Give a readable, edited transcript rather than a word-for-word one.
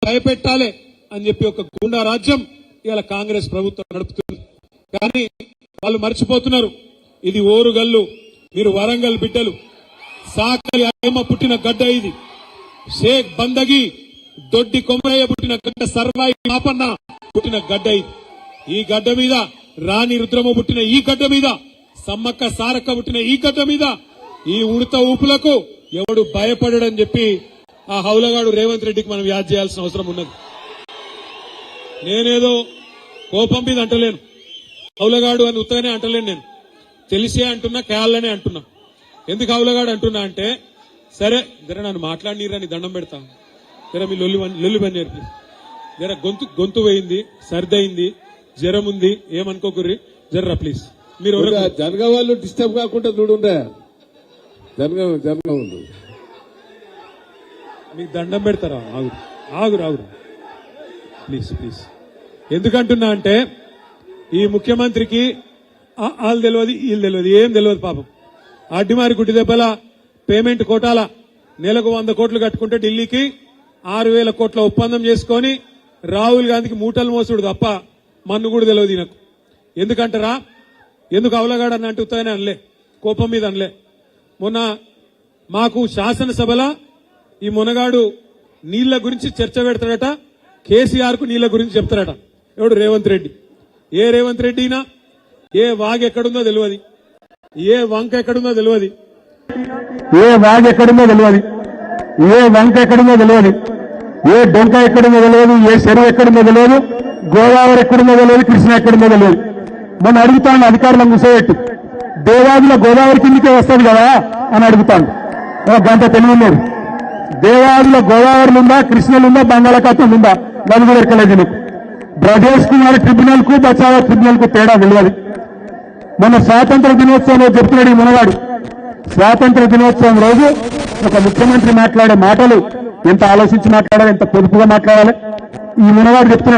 భయపెట్టాలి అని చెప్పి ఒక గూండా రాజ్యం ఇవాళ కాంగ్రెస్ ప్రభుత్వం నడుపుతుంది. కానీ వాళ్ళు మర్చిపోతున్నారు, ఇది ఓరుగల్లు, మీరు వరంగల్ బిడ్డలు, సాకలి అయ్యమ్మ పుట్టిన గడ్డ, ఇది షేక్ బందగి దొడ్డి కొమరయ్య పుట్టిన గడ్డ, సర్వాయి పాపన్న పుట్టిన గడ్డ, ఇది ఈ గడ్డ మీద రాణి రుద్రమ పుట్టిన ఈ గడ్డ మీద, సమ్మక్క సారక్క పుట్టిన ఈ గడ్డ మీద ఈ ఉడత ఊపులకు ఎవడు భయపడని చెప్పి ఆ హౌలగాడు రేవంత్ రెడ్డికి మనం యాద్ చేయాల్సిన అవసరం ఉన్నది. నేనేదో కోపం మీద అంటలేను, హౌలగాడు అని ఉత్తగానే అంటలేను, నేను తెలిసే అంటున్నా, కేయాలనే అంటున్నా. ఎందుకు హౌలగాడు అంటున్నా అంటే, సరే జర నన్ను మాట్లాడినీరని దండం పెడతా, జర మీ లొల్లి పని నేర్పి, జర గొంతు పోయింది, సర్దయింది, జ్వరం ఉంది, ఏమనుకోకుర్రి, జర్రా ప్లీజ్. మీరు జనగా వాళ్ళు డిస్టర్బ్ కాకుండా చూడుండే, జనగా ఉంది, మీకు దండం పెడతారా? ఆగురు ప్లీజ్ ప్లీజ్. ఎందుకంటున్నా అంటే, ఈ ముఖ్యమంత్రికి వాళ్ళు తెలియదు, వీళ్ళు తెలియదు, ఏం తెలియదు పాపం. అడ్డిమారి గుడ్డి దెబ్బల పేమెంట్ కోటాల నెలకు 100 కోట్లు కట్టుకుంటే ఢిల్లీకి 6,000 కోట్ల ఒప్పందం చేసుకుని రాహుల్ గాంధీకి మూటలు మోసుడు తప్ప మన్ను కూడా తెలియదు ఈయనకు. ఎందుకంటారా? ఎందుకు అవలగాడు అని అంటే ఉత్తగానే అనలే, కోపం మీద అనలే. మొన్న మాకు శాసనసభల ఈ మునగాడు నీళ్ల గురించి చర్చ పెడతాడట, కేసీఆర్ కు నీళ్ల గురించి చెప్తాడట. ఎవడు? రేవంత్ రెడ్డి. ఏ రేవంత్ రెడ్డినా ఏ వాగ్ ఎక్కడుందో తెలియదు, ఏ వంక ఎక్కడుందో తెలియదు, ఏ వాగ్ ఎక్కడుందో తెలియదు, ఏ వంక ఎక్కడుందో తెలియదు, ఏ డొంక ఎక్కడుందో తెలియదు, ఏ చెరువు ఎక్కడుందో తెలియదు, గోదావరి ఎక్కడుందో తెలియదు, కృష్ణ ఎక్కడుందో తెలియదు. మొన్న అడుగుతాను అధికారులను కూర్చోబెట్టి, దేవాదిలో గోదావరి కిందికే వస్తుంది కదా అని అడుగుతాను. గంట తెలియలేదు. దేవాదిలో గోదావరిలు ఉందా, కృష్ణలు ఉందా, బంగాళాఖాతం ఉందా, అది కూడా ఎక్కలేదు. నీకు బ్రజేష్ కుమార్ ట్రిబ్యునల్ కు బచావా ట్రిబ్యునల్ కు తేడా తెలియదు. మొన్న స్వాతంత్ర దినోత్సవంలో చెప్తున్నాడు ఈ మునగాడు, స్వాతంత్ర దినోత్సవం రోజు ఒక ముఖ్యమంత్రి మాట్లాడే మాటలు ఎంత ఆలోచించి మాట్లాడాలి, ఎంత పొదుపుగా మాట్లాడాలి. ఈ మునగాడు చెప్తున్నాడు.